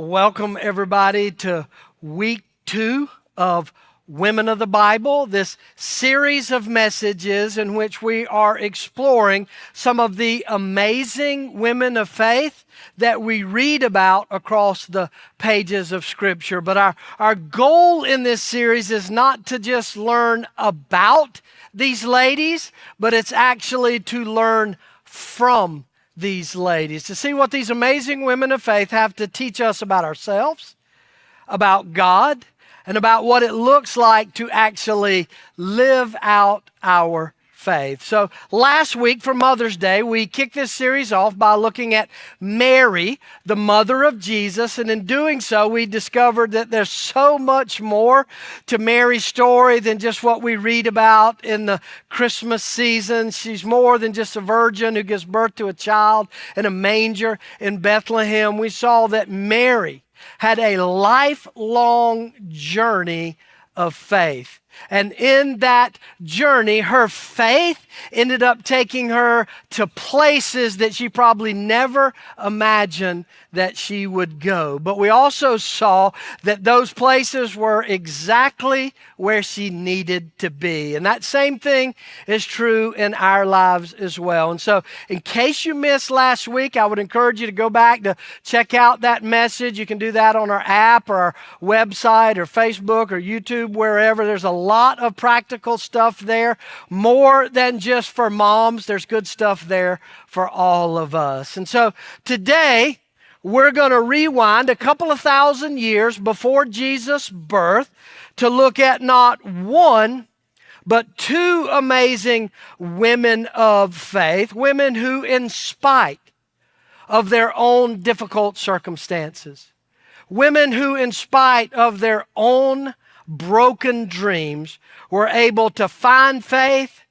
Welcome everybody to week 2 of Women of the Bible, this series of messages in which we are exploring some of the amazing women of faith that we read about across the pages of Scripture. But our goal in this series is not to just learn about these ladies, but it's actually to learn from these ladies, to see what these amazing women of faith have to teach us about ourselves, about God, and about what it looks like to actually live out our faith. So last week for Mother's Day, we kicked this series off by looking at Mary, the mother of Jesus. And in doing so, we discovered that there's so much more to Mary's story than just what we read about in the Christmas season. She's more than just a virgin who gives birth to a child in a manger in Bethlehem. We saw that Mary had a lifelong journey of faith. And in that journey, her faith ended up taking her to places that she probably never imagined that she would go. But we also saw that those places were exactly where she needed to be. And that same thing is true in our lives as well. And so in case you missed last week, I would encourage you to go back to check out that message. You can do that on our app or our website or Facebook or YouTube, wherever. There's a lot of practical stuff there, more than just for moms. There's good stuff there for all of us. And so today, we're going to rewind a couple of thousand years before Jesus' birth to look at not one, but two amazing women of faith, women who, in spite of their own difficult circumstances, women who, in spite of their own broken dreams, were able to find faith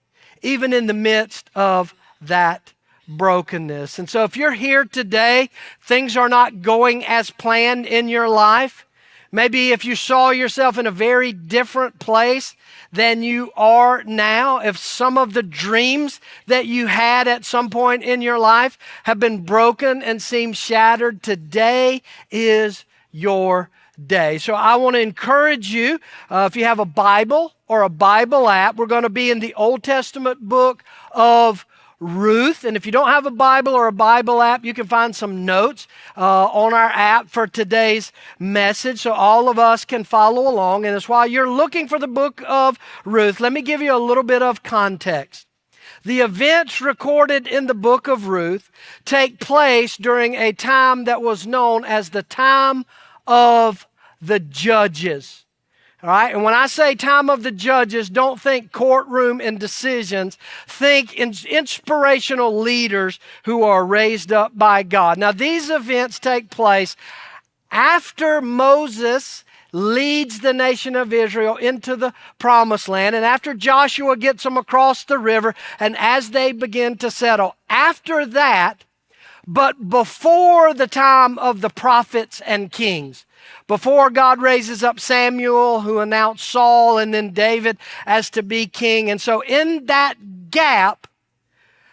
even in the midst of that brokenness. And so if you're here today, things are not going as planned in your life. Maybe if you saw yourself in a very different place than you are now, if some of the dreams that you had at some point in your life have been broken and seem shattered, today is your day. So I want to encourage you, if you have a Bible or a Bible app, we're going to be in the Old Testament book of Ruth. And if you don't have a Bible or a Bible app, you can find some notes on our app for today's message so all of us can follow along. And it's while you're looking for the book of Ruth, let me give you a little bit of context. The events recorded in the book of Ruth take place during a time that was known as the time of the Judges. All right, and when I say time of the Judges, don't think courtroom and decisions. Think inspirational leaders who are raised up by God. Now, these events take place after Moses leads the nation of Israel into the promised land, and after Joshua gets them across the river, and as they begin to settle. After that, but before the time of the prophets and kings, before God raises up Samuel, who announced Saul, and then David as to be king. And so in that gap,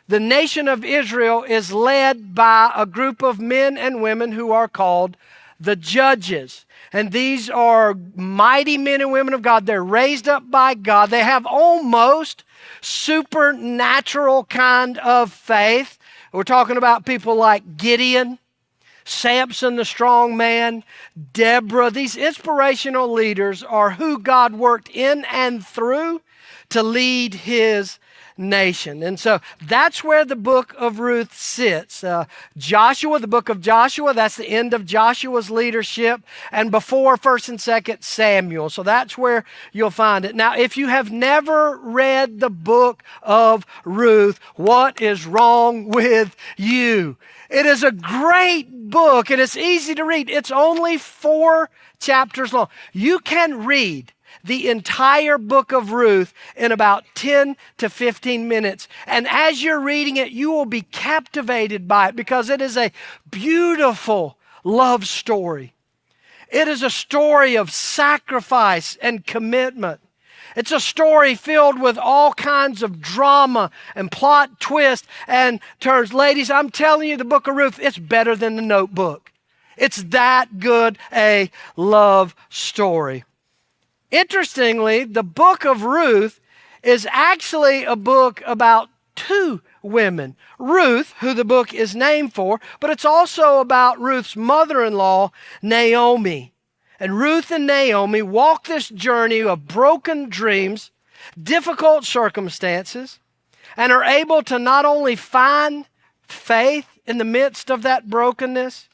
the nation of Israel is led by a group of men and women who are called the Judges. And these are mighty men and women of God. They're raised up by God. They have almost supernatural kind of faith. We're talking about people like Gideon, Samson, the strong man, Deborah. These inspirational leaders are who God worked in and through to lead his nation. And so that's where the book of Ruth sits. Joshua, the book of Joshua, that's the end of Joshua's leadership, and before 1st and 2nd Samuel. So that's where you'll find it. Now, if you have never read the book of Ruth, what is wrong with you? It is a great book, and it's easy to read. It's only 4 chapters long. You can read the entire book of Ruth in about 10 to 15 minutes. And as you're reading it, you will be captivated by it because it is a beautiful love story. It is a story of sacrifice and commitment. It's a story filled with all kinds of drama and plot twists and turns. Ladies, I'm telling you, the book of Ruth, it's better than the Notebook. It's that good a love story. Interestingly, the book of Ruth is actually a book about two women. Ruth, who the book is named for, but it's also about Ruth's mother-in-law, Naomi. And Ruth and Naomi walk this journey of broken dreams, difficult circumstances, and are able to not only find faith in the midst of that brokenness,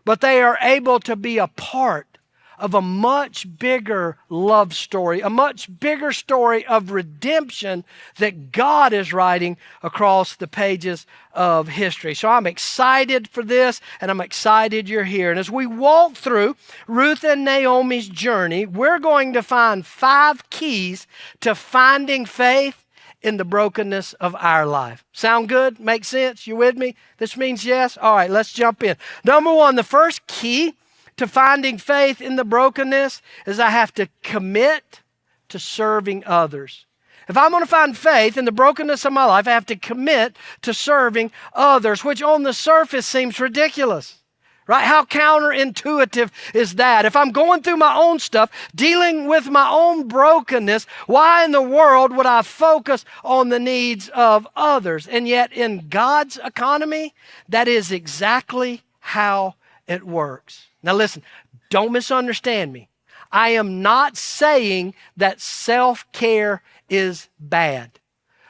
but they are able to be a part of a much bigger love story, a much bigger story of redemption that God is writing across the pages of history. So I'm excited for this, and I'm excited you're here. And as we walk through Ruth and Naomi's journey, we're going to find 5 keys to finding faith in the brokenness of our life. Sound good? Make sense? You with me? This means yes? All right, let's jump in. Number 1, the first key to finding faith in the brokenness is I have to commit to serving others. If I'm going to find faith in the brokenness of my life, I have to commit to serving others, which on the surface seems ridiculous. Right? How counterintuitive is that? If I'm going through my own stuff, dealing with my own brokenness, why in the world would I focus on the needs of others? And yet in God's economy, that is exactly how it works. Now listen, don't misunderstand me. I am not saying that self-care is bad.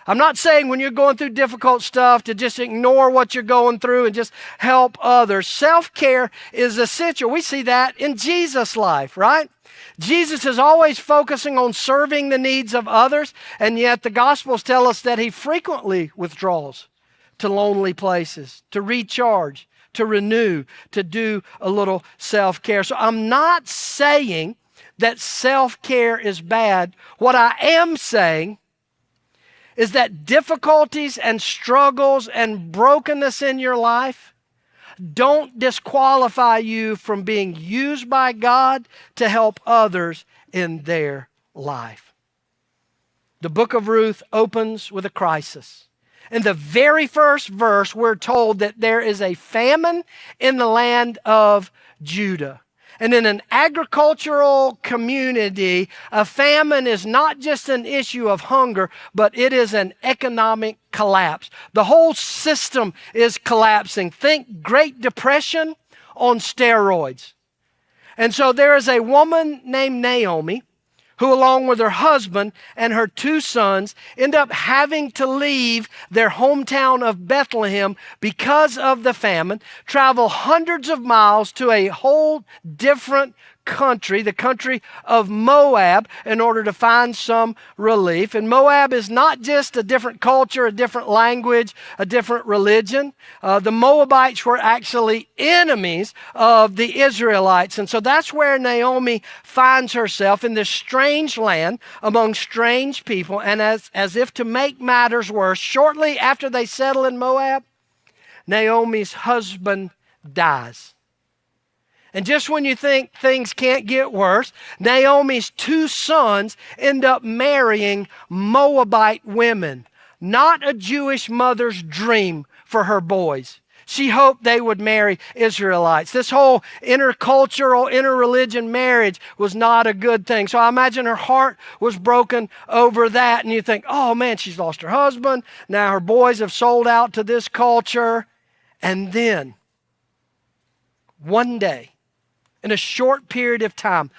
I'm not saying when you're going through difficult stuff to just ignore what you're going through and just help others. Self-care is essential. We see that in Jesus' life, right? Jesus is always focusing on serving the needs of others, and yet the Gospels tell us that he frequently withdraws to lonely places, to recharge, to renew, to do a little self-care. So I'm not saying that self-care is bad. What I am saying is that difficulties and struggles and brokenness in your life don't disqualify you from being used by God to help others in their life. The book of Ruth opens with a crisis. In the very first verse, we're told that there is a famine in the land of Judah. And in an agricultural community, a famine is not just an issue of hunger, but it is an economic collapse. The whole system is collapsing. Think Great Depression on steroids. And so there is a woman named Naomi who, along with her husband and her 2 sons, end up having to leave their hometown of Bethlehem because of the famine, travel hundreds of miles to a whole different country, the country of Moab, in order to find some relief. And Moab is not just a different culture, a different language, a different religion. The Moabites were actually enemies of the Israelites. And so that's where Naomi finds herself, in this strange land among strange people. And as if to make matters worse, shortly after they settle in Moab, Naomi's husband dies. And just when you think things can't get worse, Naomi's 2 sons end up marrying Moabite women. Not a Jewish mother's dream for her boys. She hoped they would marry Israelites. This whole intercultural, interreligion marriage was not a good thing. So I imagine her heart was broken over that. And you think, oh man, she's lost her husband. Now her boys have sold out to this culture. And then, one day, in a short period of time,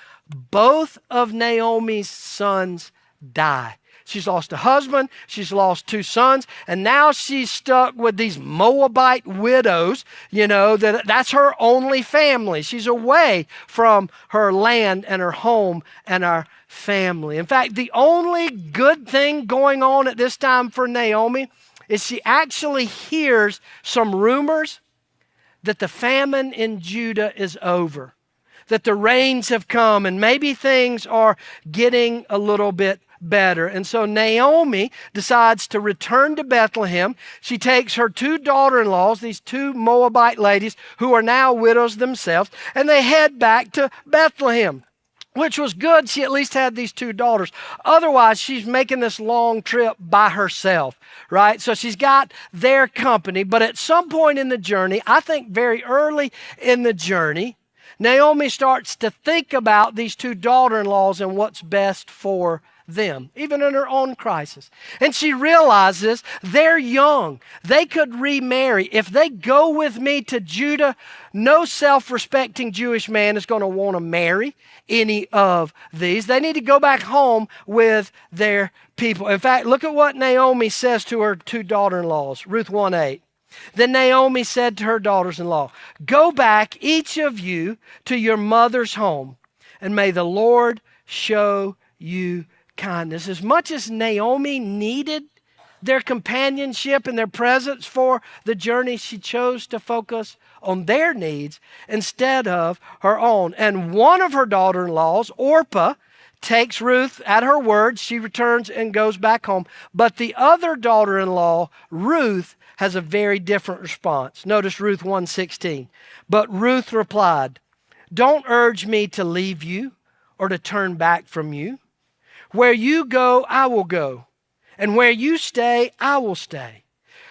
both of Naomi's sons die. She's lost a husband, she's lost 2 sons, and now she's stuck with these Moabite widows. You know, that's her only family. She's away from her land and her home and her family. In fact, the only good thing going on at this time for Naomi is she actually hears some rumors that the famine in Judah is over, that the rains have come, and maybe things are getting a little bit better. And so Naomi decides to return to Bethlehem. She takes her 2 daughter-in-laws, these 2 Moabite ladies who are now widows themselves, and they head back to Bethlehem. which was good. She at least had these two daughters. Otherwise, she's making this long trip by herself, right? So she's got their company. But at some point in the journey, I think very early in the journey, Naomi starts to think about these two daughter-in-laws and what's best for them, even in her own crisis. And she realizes they're young. They could remarry. If they go with me to Judah, no self-respecting Jewish man is going to want to marry any of these. They need to go back home with their people. In fact, look at what Naomi says to her two daughter-in-laws, Ruth 1:8. Then Naomi said to her daughters-in-law, "Go back, each of you, to your mother's home, and may the Lord show you kindness." As much as Naomi needed their companionship and their presence for the journey, she chose to focus on their needs instead of her own. And one of her daughter-in-laws, Orpah, takes Ruth at her word. She returns and goes back home. But the other daughter-in-law, Ruth, has a very different response. Notice Ruth 1:16. But Ruth replied, "Don't urge me to leave you or to turn back from you. Where you go, I will go, and where you stay, I will stay.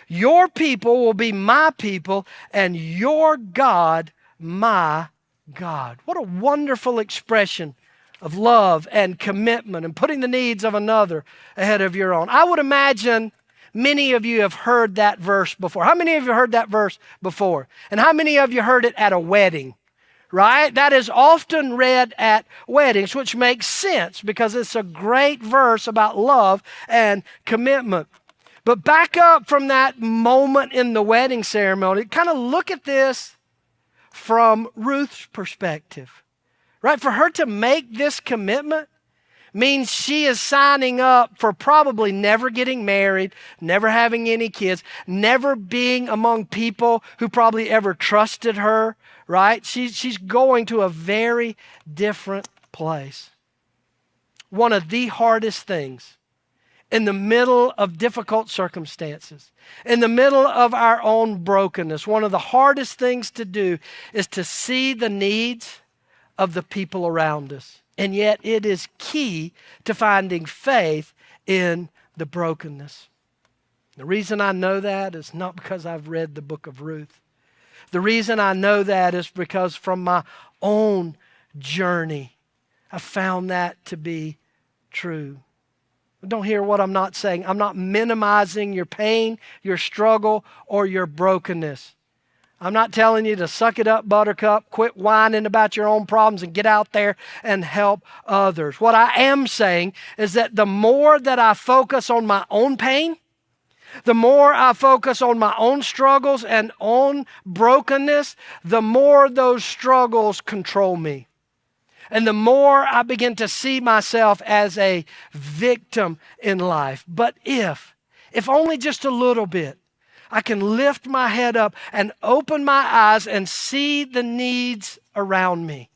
Your people will be my people, and your God, my God." What a wonderful expression of love and commitment and putting the needs of another ahead of your own. I would imagine many of you have heard that verse before. How many of you heard that verse before? And how many of you heard it at a wedding? Right? That is often read at weddings, which makes sense because it's a great verse about love and commitment. But back up from that moment in the wedding ceremony, kind of look at this from Ruth's perspective. Right? For her to make this commitment means she is signing up for probably never getting married, never having any kids, never being among people who probably ever trusted her, right? She's going to a very different place. One of the hardest things in the middle of difficult circumstances, in the middle of our own brokenness, one of the hardest things to do is to see the needs of the people around us. And yet it is key to finding faith in the brokenness. The reason I know that is not because I've read the book of Ruth. The reason I know that is because from my own journey, I found that to be true. Don't hear what I'm not saying. I'm not minimizing your pain, your struggle, or your brokenness. I'm not telling you to suck it up, buttercup, quit whining about your own problems and get out there and help others. What I am saying is that the more that I focus on my own pain, the more I focus on my own struggles and own brokenness, the more those struggles control me. And the more I begin to see myself as a victim in life. But if only just a little bit, I can lift my head up and open my eyes and see the needs around me,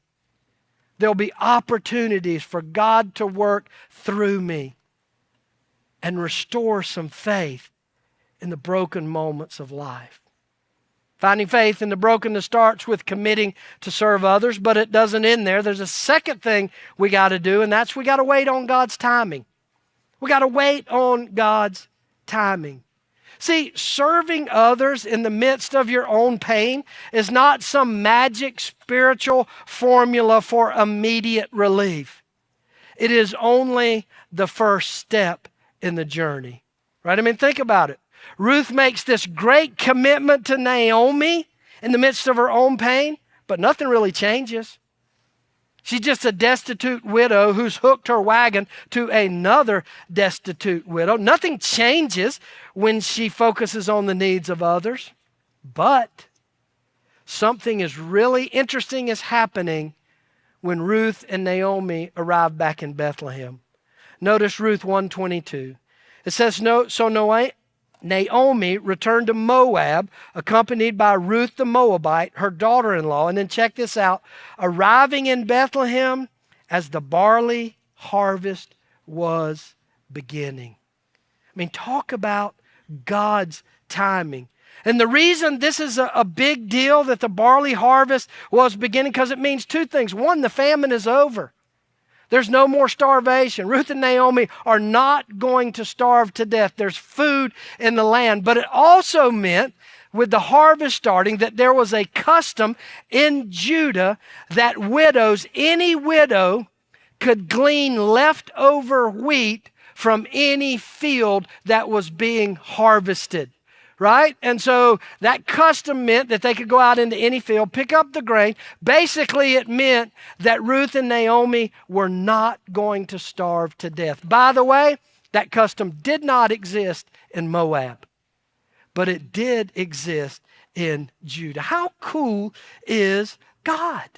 there'll be opportunities for God to work through me and restore some faith in the broken moments of life. Finding faith in the brokenness starts with committing to serve others, but it doesn't end there. There's a second thing we got to do, and that's we got to wait on God's timing. We got to wait on God's timing. See, serving others in the midst of your own pain is not some magic spiritual formula for immediate relief. It is only the first step in the journey, right? I mean, think about it. Ruth makes this great commitment to Naomi in the midst of her own pain, but nothing really changes. She's just a destitute widow who's hooked her wagon to another destitute widow. Nothing changes when she focuses on the needs of others. But something is really interesting is happening when Ruth and Naomi arrive back in Bethlehem. Notice Ruth 1:22. It says, So Naomi returned to Moab, accompanied by Ruth the Moabite, her daughter-in-law. And then check this out. Arriving in Bethlehem as the barley harvest was beginning. I mean, talk about God's timing. And the reason this is a big deal that the barley harvest was beginning, because it means two things. One, the famine is over. There's no more starvation. Ruth and Naomi are not going to starve to death. There's food in the land. But it also meant, with the harvest starting, that there was a custom in Judah that widows, any widow, could glean leftover wheat from any field that was being harvested. Right? And so that custom meant that they could go out into any field, pick up the grain. Basically, it meant that Ruth and Naomi were not going to starve to death. By the way, that custom did not exist in Moab, but it did exist in Judah. How cool is God?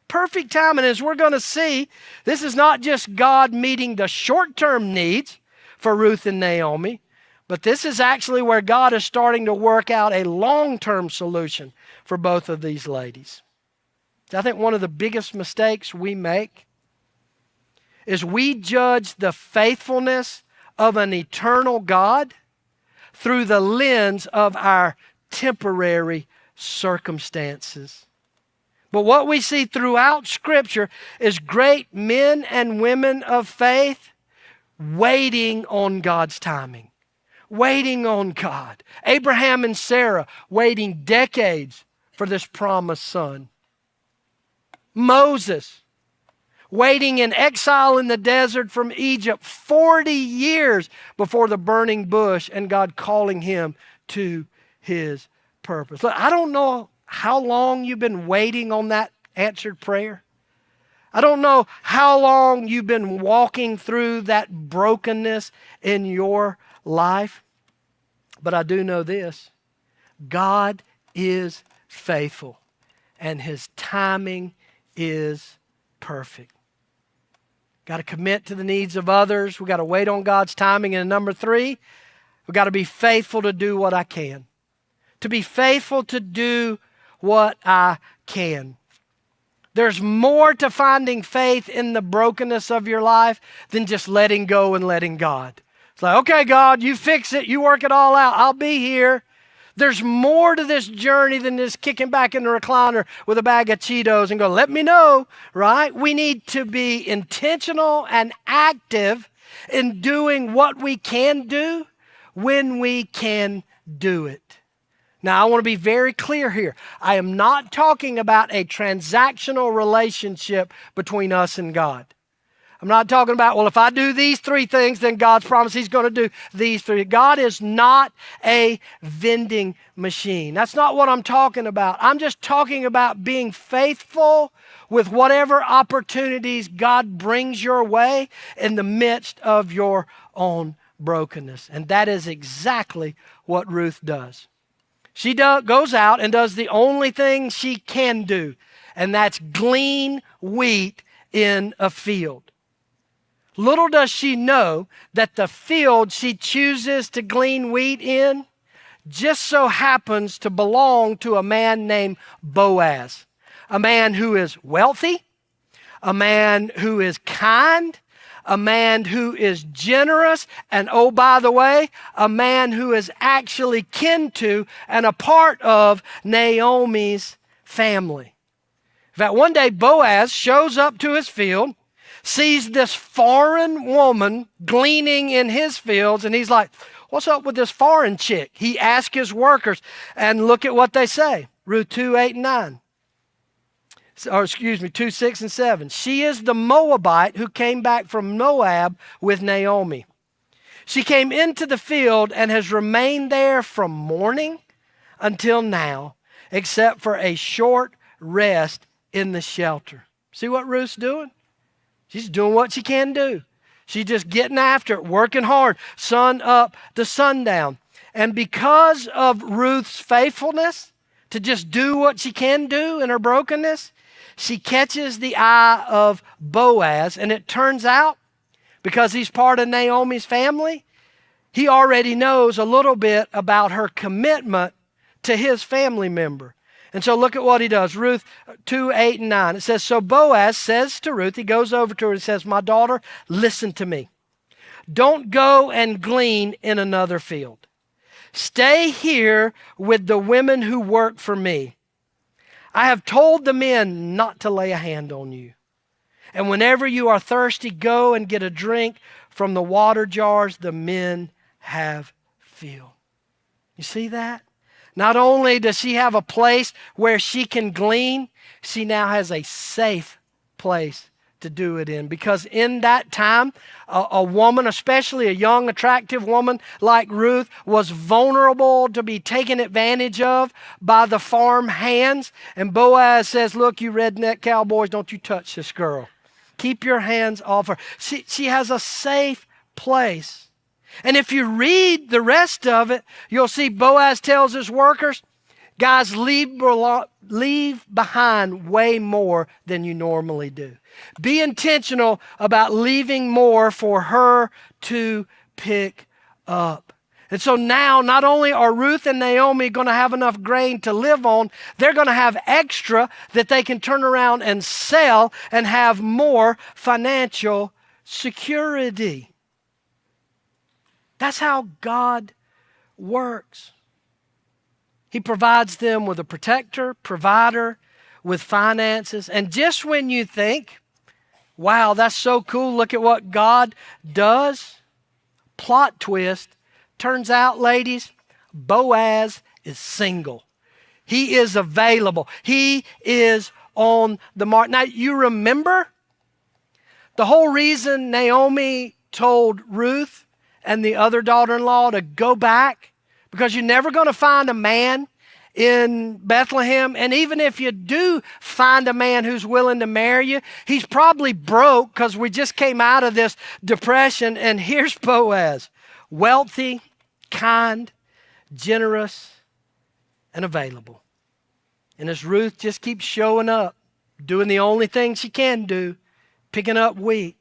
Perfect timing. As we're going to see, this is not just God meeting the short-term needs for Ruth and Naomi, but this is actually where God is starting to work out a long-term solution for both of these ladies. I think one of the biggest mistakes we make is we judge the faithfulness of an eternal God through the lens of our temporary circumstances. But what we see throughout Scripture is great men and women of faith waiting on God's timing. Waiting on God. Abraham and Sarah waiting decades for this promised son. Moses waiting in exile in the desert from Egypt 40 years before the burning bush and God calling him to his purpose. Look, I don't know how long you've been waiting on that answered prayer. I don't know how long you've been walking through that brokenness in your life. But I do know this, God is faithful and His timing is perfect. Got to commit to the needs of others. We got to wait on God's timing. And number 3, we got to be faithful to do what I can. To be faithful to do what I can. There's more to finding faith in the brokenness of your life than just letting go and letting God. It's like, okay, God, you fix it. You work it all out. I'll be here. There's more to this journey than just kicking back in the recliner with a bag of Cheetos and go, let me know, right? We need to be intentional and active in doing what we can do when we can do it. Now, I want to be very clear here. I am not talking about a transactional relationship between us and God. I'm not talking about, well, if I do these 3 things, then God's promised He's going to do these 3. God is not a vending machine. That's not what I'm talking about. I'm just talking about being faithful with whatever opportunities God brings your way in the midst of your own brokenness. And that is exactly what Ruth does. She goes out and does the only thing she can do, and that's glean wheat in a field. Little does she know that the field she chooses to glean wheat in just so happens to belong to a man named Boaz, a man who is wealthy, a man who is kind, a man who is generous, and oh, by the way, a man who is actually kin to and a part of Naomi's family. In fact, one day Boaz shows up to his field, sees this foreign woman gleaning in his fields, and he's like, what's up with this foreign chick? He asks his workers, and look at what they say. Ruth 2, 8, and 9. 2, 6, and 7. She is the Moabite who came back from Moab with Naomi. She came into the field and has remained there from morning until now, except for a short rest in the shelter. See what Ruth's doing? She's doing what she can do. She's just getting after it, working hard, sun up to sundown. And because of Ruth's faithfulness to just do what she can do in her brokenness, she catches the eye of Boaz. And it turns out, because he's part of Naomi's family, he already knows a little bit about her commitment to his family member. And so look at what he does. Ruth 2, 8, and 9. It says, so Boaz says to Ruth, he goes over to her and says, my daughter, listen to me. Don't go and glean in another field. Stay here with the women who work for me. I have told the men not to lay a hand on you. And whenever you are thirsty, go and get a drink from the water jars the men have filled. You see that? Not only does she have a place where she can glean, she now has a safe place to do it in. Because in that time, a woman, especially a young, attractive woman like Ruth, was vulnerable to be taken advantage of by the farm hands. And Boaz says, look, you redneck cowboys, don't you touch this girl. Keep your hands off her. She has a safe place. And if you read the rest of it, you'll see Boaz tells his workers, guys, leave behind way more than you normally do. Be intentional about leaving more for her to pick up. And so now, not only are Ruth and Naomi going to have enough grain to live on, they're going to have extra that they can turn around and sell and have more financial security. That's how God works. He provides them with a protector, provider, with finances. And just when you think, wow, that's so cool, look at what God does, plot twist, turns out, ladies, Boaz is single. He is available. He is on the mark. Now, you remember the whole reason Naomi told Ruth and the other daughter-in-law to go back, because you're never going to find a man in Bethlehem. And even if you do find a man who's willing to marry you, he's probably broke, because we just came out of this depression. And here's Boaz, wealthy, kind, generous, and available. And as Ruth just keeps showing up, doing the only thing she can do, picking up wheat,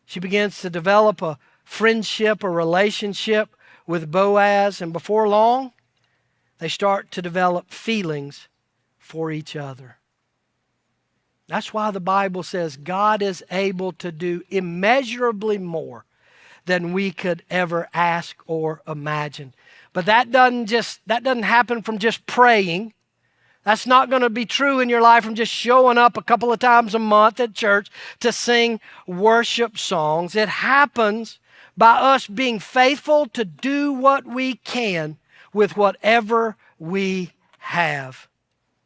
she begins to develop a friendship, a relationship with Boaz, and before long, they start to develop feelings for each other. That's why the Bible says God is able to do immeasurably more than we could ever ask or imagine. But that doesn't happen from just praying. That's not going to be true in your life from just showing up a couple of times a month at church to sing worship songs. It happens by us being faithful to do what we can with whatever we have.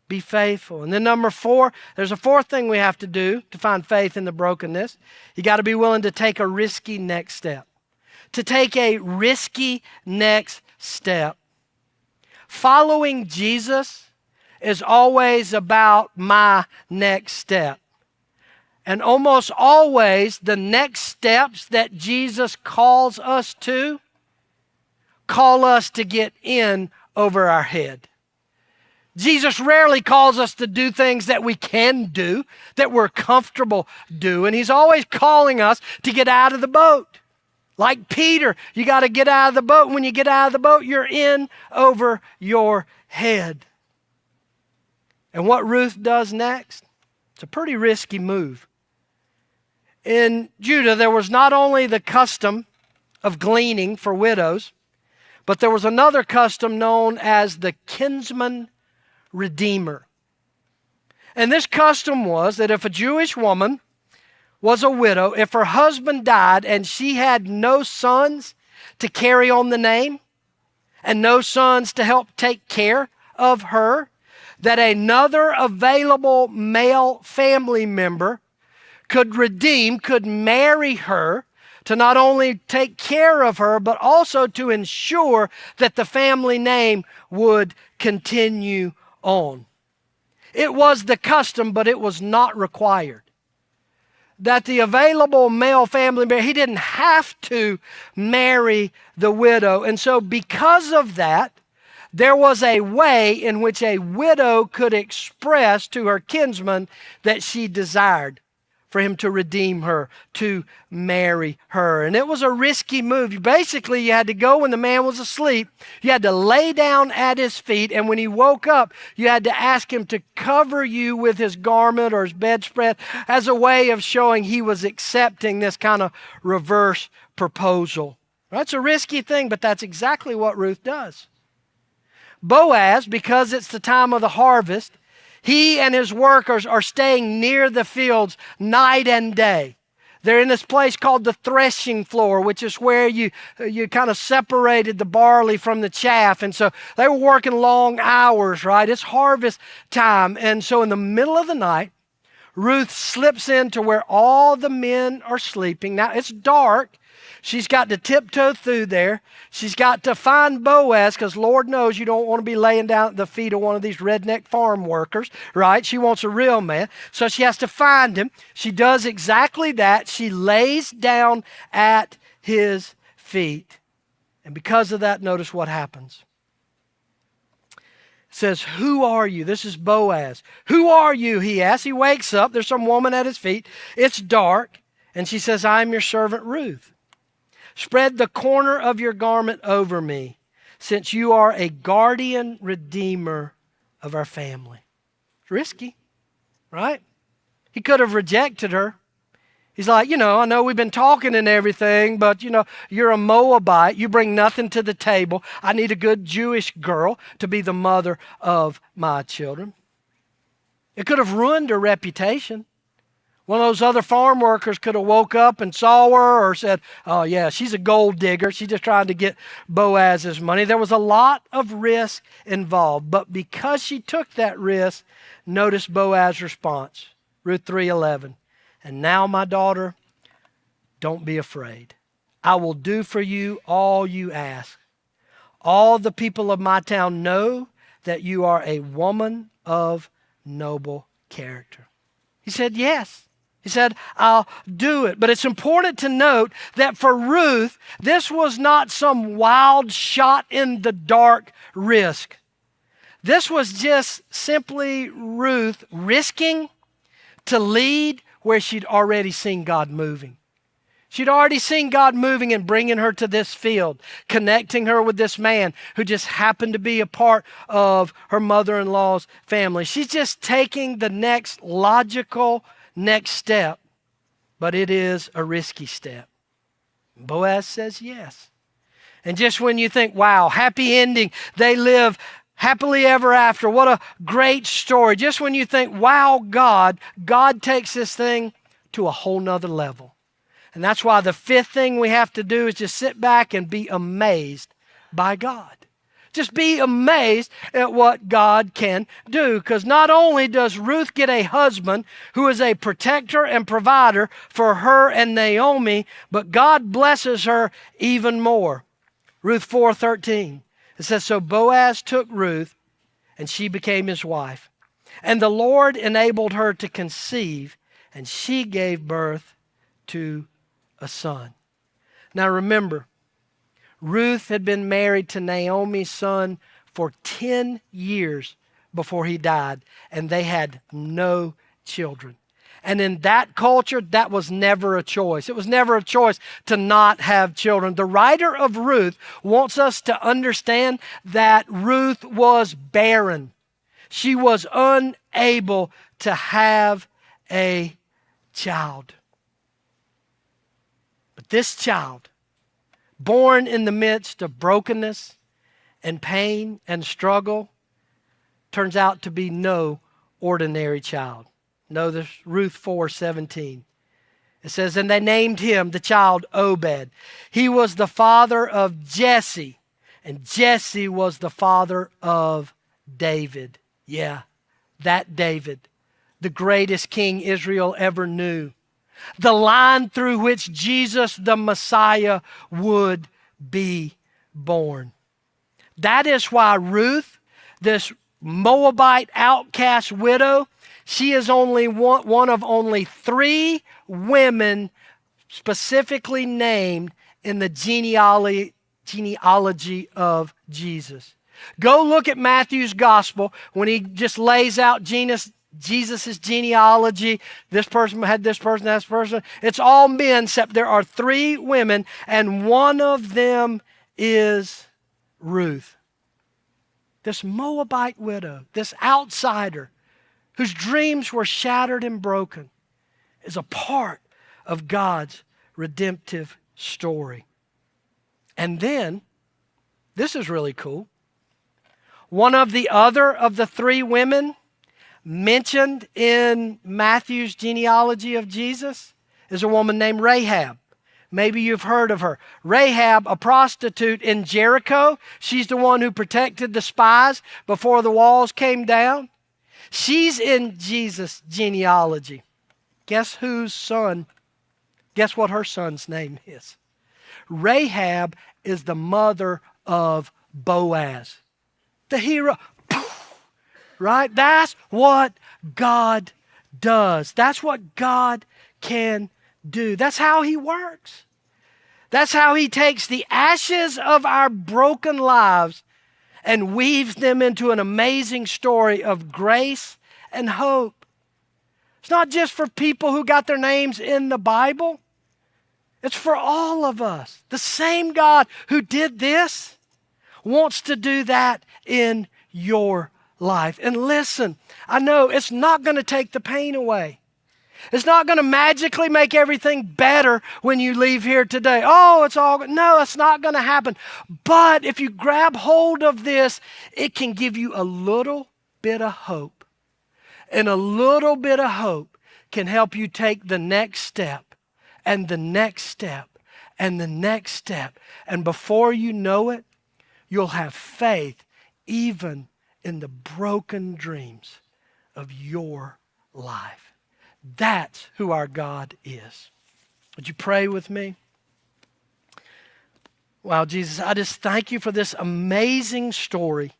Be faithful. And then number 4, there's a fourth thing we have to do to find faith in the brokenness. You got to be willing to take a risky next step. To take a risky next step. Following Jesus is always about my next step. And almost always the next steps that Jesus calls us to call us to get in over our head. Jesus rarely calls us to do things that we can do, that we're comfortable doing. He's always calling us to get out of the boat. Like Peter, you got to get out of the boat. When you get out of the boat, you're in over your head. And what Ruth does next, it's a pretty risky move. In Judah, there was not only the custom of gleaning for widows, but there was another custom known as the kinsman redeemer. And this custom was that if a Jewish woman was a widow, if her husband died and she had no sons to carry on the name and no sons to help take care of her, that another available male family member could marry her to not only take care of her, but also to ensure that the family name would continue on. It was the custom, but it was not required. That the available male family member, he didn't have to marry the widow. And so because of that, there was a way in which a widow could express to her kinsman that she desired for him to redeem her, to marry her. And it was a risky move. Basically, you had to go when the man was asleep. You had to lay down at his feet. And when he woke up, you had to ask him to cover you with his garment or his bedspread as a way of showing he was accepting this kind of reverse proposal. That's a risky thing, but that's exactly what Ruth does. Boaz, because it's the time of the harvest, He and his workers are staying near the fields night and day. They're in this place called the threshing floor, which is where you kind of separated the barley from the chaff. And so they were working long hours, right? It's harvest time. And so in the middle of the night, Ruth slips into where all the men are sleeping. Now, it's dark. She's got to tiptoe through there. She's got to find Boaz, because Lord knows you don't want to be laying down at the feet of one of these redneck farm workers, right? She wants a real man. So she has to find him. She does exactly that. She lays down at his feet. And because of that, notice what happens. It says, "Who are you?" This is Boaz. "Who are you?" he asks. He wakes up. There's some woman at his feet. It's dark. And she says, "I'm your servant Ruth. Spread the corner of your garment over me, since you are a guardian redeemer of our family." It's risky, right? He could have rejected her. He's like, I know we've been talking and everything, but, you're a Moabite. You bring nothing to the table. I need a good Jewish girl to be the mother of my children. It could have ruined her reputation. One of those other farm workers could have woke up and saw her or said, "Oh yeah, she's a gold digger. She's just trying to get Boaz's money." There was a lot of risk involved. But because she took that risk, notice Boaz's response. Ruth 3:11. "And now, my daughter, don't be afraid. I will do for you all you ask. All the people of my town know that you are a woman of noble character." He said, yes. He said, "I'll do it." But it's important to note that for Ruth, this was not some wild shot in the dark risk. This was just simply Ruth risking to lead where she'd already seen God moving. She'd already seen God moving and bringing her to this field, connecting her with this man who just happened to be a part of her mother-in-law's family. She's just taking the next logical next step, but it is a risky step. Boaz says yes. And just when you think, wow, happy ending, they live happily ever after, what a great story. Just when you think, wow, God takes this thing to a whole nother level. And that's why the fifth thing we have to do is just sit back and be amazed by God. Just be amazed at what God can do. Because not only does Ruth get a husband who is a protector and provider for her and Naomi, but God blesses her even more. Ruth 4:13. It says, "So Boaz took Ruth, and she became his wife. And the Lord enabled her to conceive, and she gave birth to a son." Now remember, Ruth had been married to Naomi's son for 10 years before he died, and they had no children. And in that culture, that was never a choice. It was never a choice to not have children. The writer of Ruth wants us to understand that Ruth was barren. She was unable to have a child. But this child, born in the midst of brokenness and pain and struggle, turns out to be no ordinary child. Notice Ruth 4:17. It says, "And they named him, the child, Obed. He was the father of Jesse, and Jesse was the father of David." Yeah, that David, the greatest king Israel ever knew. The line through which Jesus, the Messiah, would be born. That is why Ruth, this Moabite outcast widow, she is only one of only 3 women specifically named in the genealogy of Jesus. Go look at Matthew's gospel when he just lays out Jesus' genealogy. This person had this person, that person. It's all men, except there are 3 women, and one of them is Ruth. This Moabite widow, this outsider, whose dreams were shattered and broken, is a part of God's redemptive story. And then, this is really cool, one of the 3 women mentioned in Matthew's genealogy of Jesus is a woman named Rahab. Maybe you've heard of her. Rahab, a prostitute in Jericho. She's the one who protected the spies before the walls came down. She's in Jesus' genealogy. Guess what her son's name is? Rahab is the mother of Boaz, the hero. Right? That's what God does. That's what God can do. That's how He works. That's how He takes the ashes of our broken lives and weaves them into an amazing story of grace and hope. It's not just for people who got their names in the Bible. It's for all of us. The same God who did this wants to do that in your life. And listen, I know it's not going to take the pain away. It's not going to magically make everything better when you leave here today. Oh, no, it's not going to happen. But if you grab hold of this, it can give you a little bit of hope. And a little bit of hope can help you take the next step and the next step and the next step. And before you know it, you'll have faith even in the broken dreams of your life. That's who our God is. Would you pray with me? Wow, Jesus, I just thank you for this amazing story.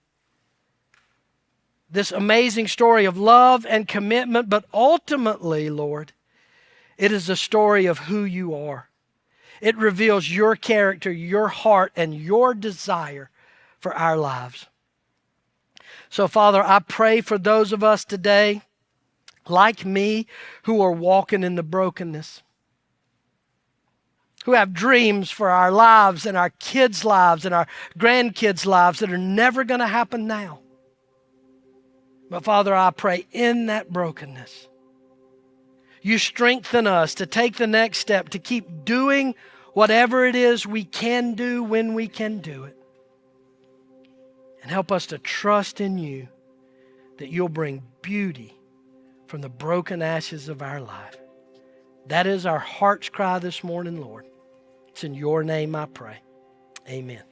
This amazing story of love and commitment, but ultimately, Lord, it is a story of who you are. It reveals your character, your heart, and your desire for our lives. So, Father, I pray for those of us today like me, who are walking in the brokenness, who have dreams for our lives and our kids' lives and our grandkids' lives that are never going to happen now. But Father, I pray in that brokenness, you strengthen us to take the next step, to keep doing whatever it is we can do when we can do it. And help us to trust in you that you'll bring beauty from the broken ashes of our life. That is our heart's cry this morning, Lord. It's in your name I pray. Amen.